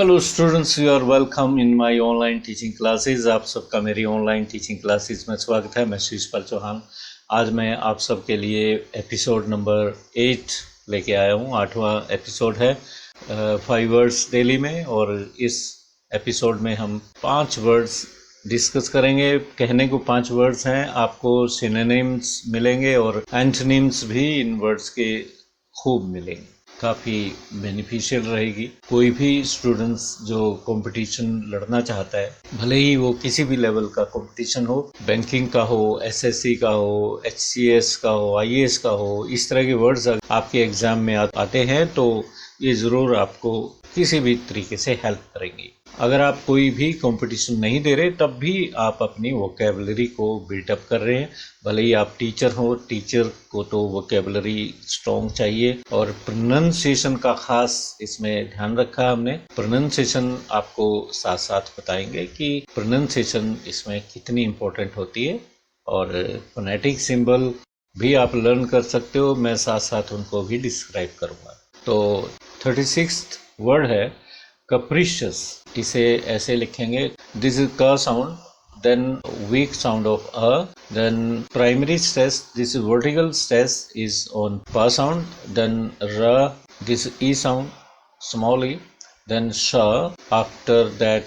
Hello students, you are welcome in my online teaching classes. आप सबका मेरी online teaching classes में स्वागत है। मैं शीशपाल चौहान। आज मैं आप सबके लिए एपिसोड नंबर 8 लेके आया हूँ। 8वां एपिसोड है 5 वर्ड्स डेली में, और इस एपिसोड में हम 5 वर्ड्स डिस्कस करेंगे। कहने को 5 वर्ड्स हैं, आपको सिनोनिम्स मिलेंगे और एंटोनिम्स भी इन वर्ड्स के खूब मिलेंगे। काफ़ी बेनिफिशियल रहेगी। कोई भी स्टूडेंट्स जो कंपटीशन लड़ना चाहता है, भले ही वो किसी भी लेवल का कंपटीशन हो, बैंकिंग का हो, एसएससी का हो, एचसीएस का हो, आईएएस का हो, इस तरह के वर्ड्स आपके एग्जाम में आते हैं तो ये ज़रूर आपको किसी भी तरीके से हेल्प करेंगी। अगर आप कोई भी कंपटीशन नहीं दे रहे तब भी आप अपनी वोकेबलरी को बिल्टअप कर रहे हैं। भले ही आप टीचर हो, टीचर को तो वोकेबलरी स्ट्रॉन्ग चाहिए, और प्रोनाउंसिएशन का खास इसमें ध्यान रखा हमने। प्रोनाउंसिएशन आपको साथ साथ बताएंगे कि प्रोनाउंसिएशन इसमें कितनी इम्पोर्टेंट होती है, और फोनेटिक सिंबल भी आप लर्न कर सकते हो। मैं साथ साथ उनको भी डिस्क्राइब करूँगा। तो 36th वर्ड है capricious। इसे ऐसे लिखेंगे, दिस इज क sound, then weak sound of a, then primary stress, this is vertical stress is on pa sound, then ra, this e sound, small e, then sha, after that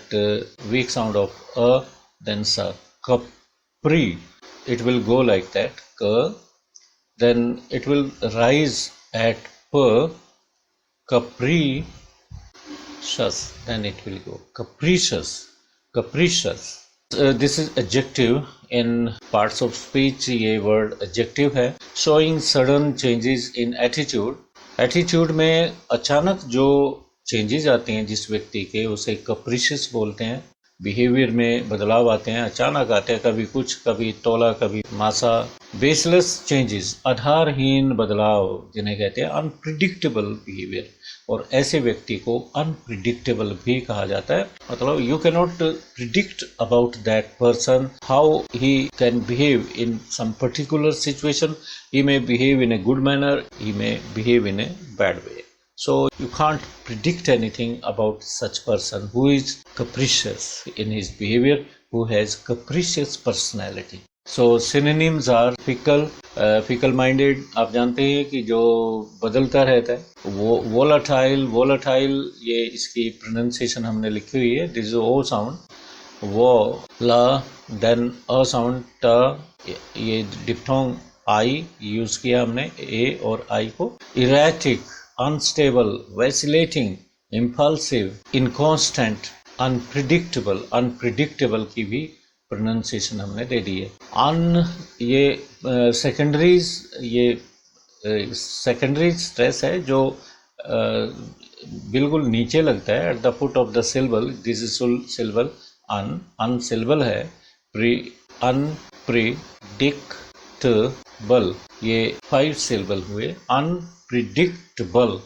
weak sound of a, then sa. Capri, it will go like that, ka, then it will rise at p, capri, then it will go capricious. This is adjective in parts of speech. ये word adjective है, showing sudden changes in attitude में अचानक जो changes आते हैं जिस व्यक्ति के, उसे capricious बोलते हैं। बिहेवियर में बदलाव आते हैं, अचानक आते हैं, कभी कुछ, कभी तोला, कभी मासा। बेसलेस चेंजेस, आधारहीन बदलाव जिन्हें कहते हैं अनप्रिडिक्टेबल बिहेवियर, और ऐसे व्यक्ति को अनप्रिडिक्टेबल भी कहा जाता है। मतलब you can not predict about that person how he can behave in some particular situation. He may behave in a good manner, he may behave in a bad way. So you can't predict anything about such person who is capricious in his behavior, who has capricious personality. So synonyms are fickle, fickle-minded. आप जानते हैं कि जो बदलता रहता है। वो volatile, ये इसकी pronunciation हमने लिखी हुई है। This is O sound, वो, ला, then a sound, ta, ये diphthong I यूज किया हमने, A और I को। Erratic, unstable, vacillating, impulsive, inconstant, unpredictable की भी प्रोनाउंसिएशन हमने दे दी है। ये सेकेंडरीज, ये सेकेंडरी स्ट्रेस है जो बिल्कुल नीचे लगता है, at the foot of the syllable. This is syllable un syllable है। अनप्रिडिक्टेबल, ये 5 सिलेबल हुए। अनप्रिडिक्टेबल,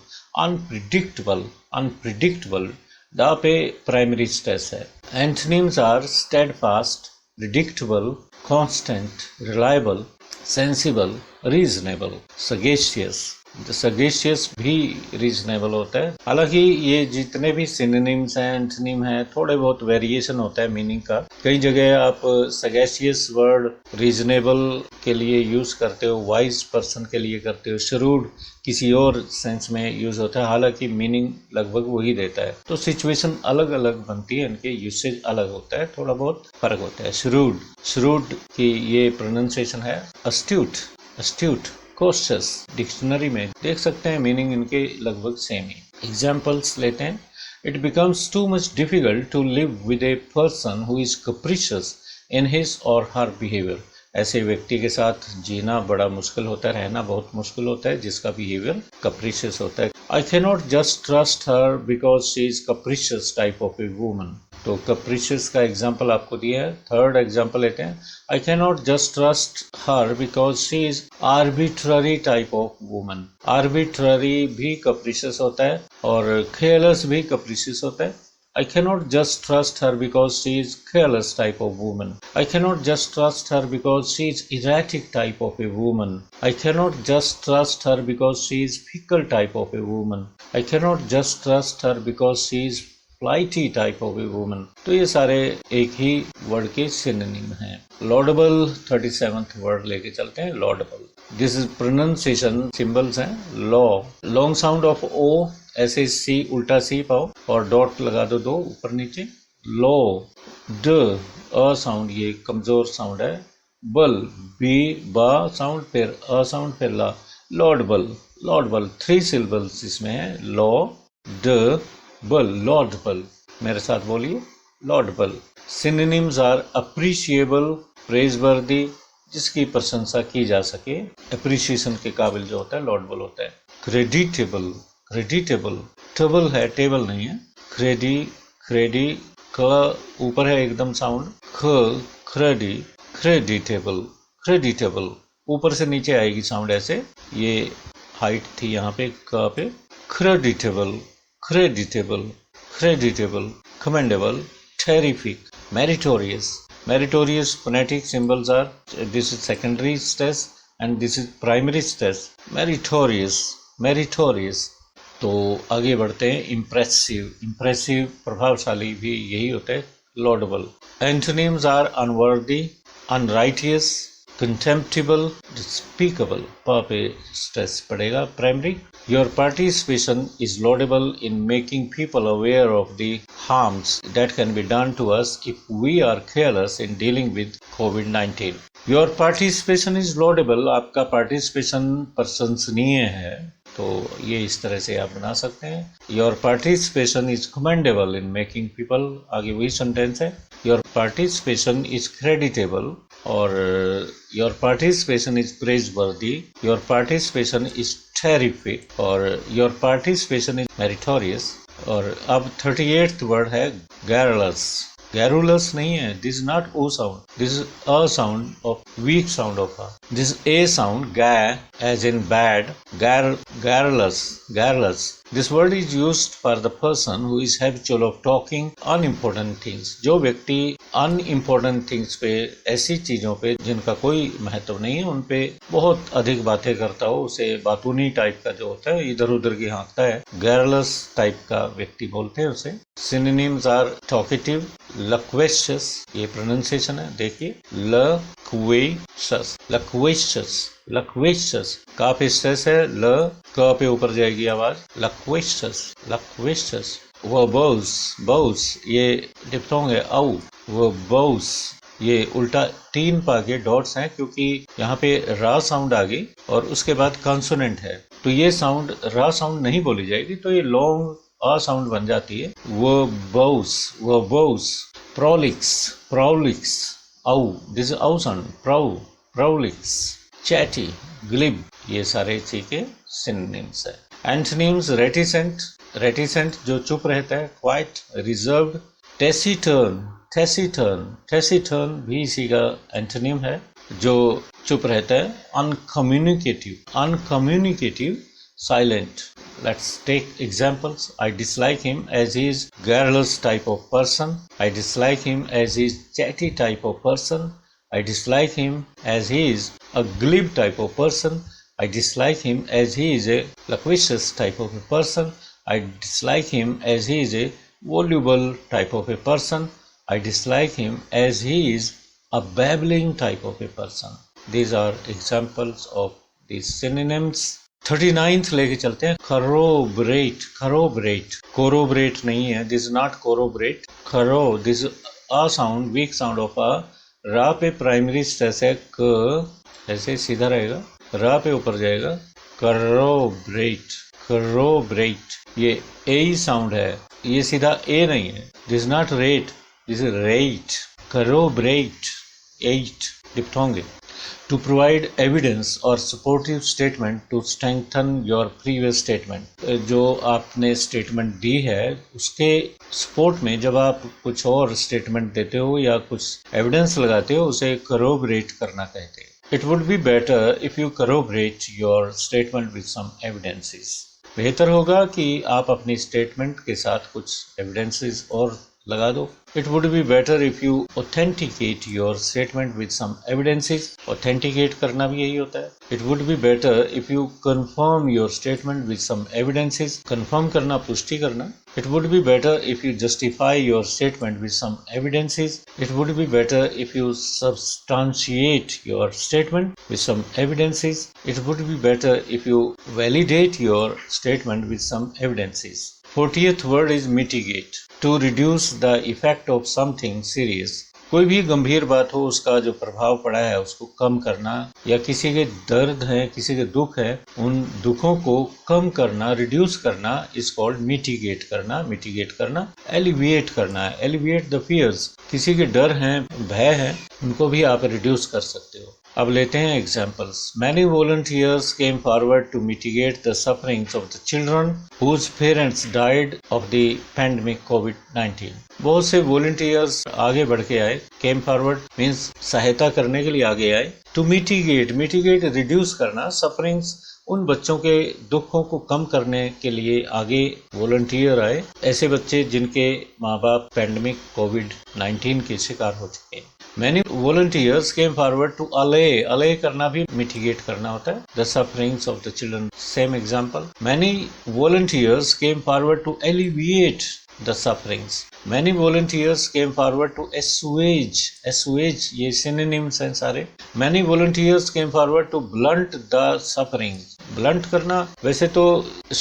द पे प्राइमरी स्ट्रेस है। Antonyms are steadfast, predictable, constant, reliable, sensible, reasonable, sagacious. Sagacious भी रीजनेबल होता है। हालांकि ये जितने भी सिनोनिम्स हैं, एंटोनिम हैं, थोड़े बहुत वेरिएशन होता है मीनिंग का। कई जगह आप सगेशियस वर्ड रीजनेबल के लिए यूज करते हो, वाइज पर्सन के लिए करते हो, श्रूड किसी और सेंस में यूज होता है, हालांकि मीनिंग लगभग वही देता है। तो सिचुएशन अलग अलग बनती है, इनके यूसेज अलग होता है, थोड़ा बहुत फर्क होता है। श्रूड की ये प्रोनाउंसिएशन है अस्ट्यूट, कॉशियस। डिक्शनरी में देख सकते हैं, मीनिंग इनके लगभग सेम ही। एग्जाम्पल्स लेते हैं। It becomes too much difficult to live with a person who is capricious in his or her behaviour. ऐसे व्यक्ति के साथ जीना बड़ा मुश्किल होता है, रहना बहुत मुश्किल होता है जिसका बिहेवियर कैप्रिशियस होता है। I can not just trust her because she is capricious type of a woman. तो कैप्रिशियस का एग्जाम्पल आपको दिया है। थर्ड एग्जाम्पल लेते हैं। आई can not just trust her because she is arbitrary type of woman. Arbitrary भी कैप्रिशियस होता है, और केयरलेस भी कैप्रिशियस होता है। I cannot just trust her because she is careless type of woman. I cannot just trust her because she is erratic type of a woman. I cannot just trust her because she is fickle type of a woman. I cannot just trust her because she is flighty type of a woman. तो ये सारे एक ही word के synonym हैं। Laudable 37th word लेके चलते हैं, laudable. This is pronunciation symbols हैं। Law, long sound of O, ऐसे सी उल्टा सी पाओ और डॉट लगा दो दो ऊपर नीचे। लॉ, ड अ साउंड, ये कमजोर साउंड है। बल, बी बा साउंड फिर अ साउंड फिर ला, लॉर्डबल। लॉर्डबल 3 सिलेबल्स इसमें है, लॉ ड बल, लॉर्डबल। मेरे साथ बोलिए, लॉर्डबल। सिनोनिम्स आर अप्रिशिएबल, प्रेजवर्दी, जिसकी प्रशंसा की जा सके, अप्रिशिएशन के काबिल जो होता है लॉर्डबल होता है। क्रेडिटेबल, क्रेडिटेबल, टेबल है टेबल नहीं है। क्रेडी, क्रेडी, क ऊपर है एकदम साउंड, ख, क्रेडी, क्रेडिटेबल, क्रेडिटेबल, ऊपर से नीचे आएगी साउंड ऐसे, ये हाइट थी यहाँ पे क पे। Creditable, creditable, creditable, commendable, terrific, meritorious. Meritorious phonetic symbols are, this is secondary stress and this is primary stress. Meritorious, meritorious. तो आगे बढ़ते हैं, इम्प्रेसिव। इम्प्रेसिव प्रभावशाली भी यही होता है, laudable. Antonyms are unworthy, unrighteous, contemptible, despicable, पे स्ट्रेस पड़ेगा primary. Your participation is laudable in making people aware of the harms that can be done to us if we are careless in dealing with COVID-19. Your participation is laudable, आपका participation प्रशंसनीय है, तो ये इस तरह से आप बना सकते हैं। Your participation is commendable in making people, आगे वही सेंटेंस है। Your participation is creditable, और your participation is praiseworthy, your participation is terrific, और your participation is meritorious। और अब 38th वर्ड है garrulous। garrulous नहीं है, this is not o sound, this is a sound of weak sound of a, this is a sound, ga as in bad, garrulous, garrulous। This word is used for the person who is habitual of talking unimportant things। जो व्यक्ति unimportant things पे, ऐसी चीजों पे जिनका कोई महत्व नहीं है, उन पे बहुत अधिक बातें करता हो, उसे बातूनी टाइप का जो होता है, इधर उधर की हाँकता है, garrulous टाइप का व्यक्ति बोलते हैं उसे। Synonyms are talkative, loquacious, ये प्रोनाउंसिएशन है, देखिए, loquacious, loquacious, loquacious, का पे स्ट्रेस है, ल क पे ऊपर जाएगी आवाज, loquacious, loquacious। verbose, bose, ये डिप्थोंग है, औ, verbose, ये उल्टा 3 पाके डॉट्स हैं, क्योंकि यहाँ पे रा साउंड आ गई और उसके बाद कॉन्सोनेंट है, तो ये साउंड रा साउंड नहीं बोली जाएगी, तो ये लॉन्ग आ साउंड बन जाती है, verbose, verbose। prolix, prolix, औ, दिस औ साउंड, prolix। chatty, glib, ये सारे चीजें सिनोनिम्स है। एंटोनिम्स, रेटिसेंट, रेटिसेंट जो चुप रहता है, quite, reserved, taciturn, taciturn, taciturn भी इसी का एंटोनिम है, जो चुप रहता है। अनकम्युनिकेटिव, अनकम्युनिकेटिव, silent. Let's take examples. I dislike him as he is garrulous type of person. I dislike him as he is chatty type of person. I dislike him as he is a glib type of person. I dislike him as he is a loquacious type of a person. I dislike him as he is a voluble type of a person. I dislike him as he is a babbling type of a person. These are examples of these synonyms. 39th लेके चलते हैं, corroborate, corroborate, corroborate नहीं है, this is not corroborate, corro, this is a sound, weak sound of a, रा पे primary stress है, क ऐसे सीधा रहेगा, रा पे ऊपर जाएगा, corroborate, corroborate, ये ए साउंड है, ये सीधा ए नहीं है, this is not rate, this is rate, corroborate, 8 डिप्थोंगे। To provide evidence or supportive statement to strengthen your previous statement। जो आपने स्टेटमेंट दी है उसके सपोर्ट में जब आप कुछ और स्टेटमेंट देते हो या कुछ एविडेंस लगाते हो, उसे corroborate करना कहते हैं। It would be better if you corroborate your statement with some evidences। बेहतर होगा कि आप अपनी स्टेटमेंट के साथ कुछ एविडेंसेस और लगा दो। It would be better if you authenticate your statement with some evidences. Authenticate करना भी यही होता है। It would be better if you confirm your statement with some evidences. Confirm करना, पुष्टि करना। It would be better if you justify your statement with some evidences. It would be better if you substantiate your statement with some evidences. It would be better if you validate your statement with some evidences. 40th word is mitigate. To reduce the effect of something serious. कोई भी गंभीर बात हो, उसका जो प्रभाव पड़ा है उसको कम करना, या किसी के दर्द है, किसी के दुख है, उन दुखों को कम करना, रिड्यूस करना इज कॉल्ड मिटिगेट करना। मिटिगेट करना, एलिविएट करना है, एलिविएट द फियर्स। किसी के डर हैं, भय है, उनको भी आप रिड्यूस कर सकते हो। अब लेते हैं examples. Many volunteers came forward to mitigate the sufferings of the children whose parents died of the pandemic कोविड-19। बहुत से वॉलंटियर्स आगे बढ़ के आए। केम फॉरवर्ड मीन्स सहायता करने के लिए आगे आए। टू मिटिगेट, मिटिगेट रिड्यूस करना, सफरिंग्स उन बच्चों के दुखों को कम करने के लिए आगे वॉलंटियर आए। ऐसे बच्चे जिनके माँ बाप पैंडेमिक कोविड-19 के शिकार हो चुके हैं। Many volunteers came forward to allay करना भी mitigate करना होता है, the sufferings of the children. Same example. Many volunteers came forward to alleviate the sufferings. Many volunteers came forward to assuage ये synonyms हैं सारे। Many volunteers came forward to blunt the suffering. Blunt करना वैसे तो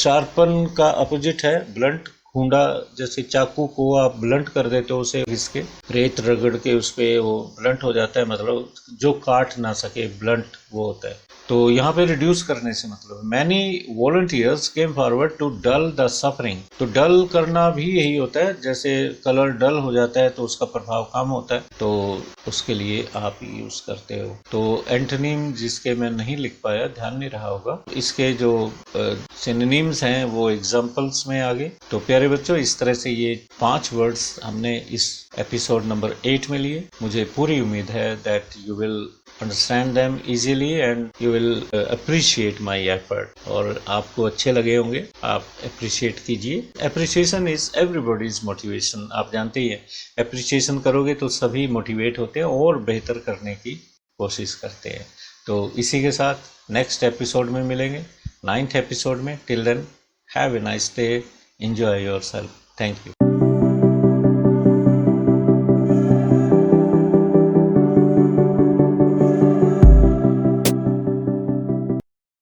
sharpen का opposite है blunt। खूंडा, जैसे चाकू को आप ब्लंट कर देते हो, उसे घिसके रेत रगड़ के उस पे वो ब्लंट हो जाता है, मतलब जो काट ना सके, ब्लंट वो होता है। तो यहाँ पे रिड्यूस करने से मतलब many volunteers came forward to dull the suffering. तो डल करना भी यही होता है, जैसे कलर डल हो जाता है तो उसका प्रभाव कम होता है, तो उसके लिए आप यूज करते हो। तो एंटोनिम जिसके मैं नहीं लिख पाया, ध्यान नहीं रहा होगा, इसके जो सिनोनिम्स हैं वो एग्जाम्पल्स में आगे। तो प्यारे बच्चों, इस तरह से ये 5 वर्ड्स हमने इस एपिसोड नंबर 8 में लिए। मुझे पूरी उम्मीद है that you will understand them easily and you will appreciate my effort। और आपको अच्छे लगे होंगे, आप appreciate कीजिए। appreciation is everybody's motivation। आप जानते ही हैं, appreciation करोगे तो सभी मोटिवेट होते हैं और बेहतर करने की कोशिश करते हैं। तो इसी के साथ नेक्स्ट एपिसोड में मिलेंगे, 9th एपिसोड में। Till then have a nice day, enjoy yourself। Thank you.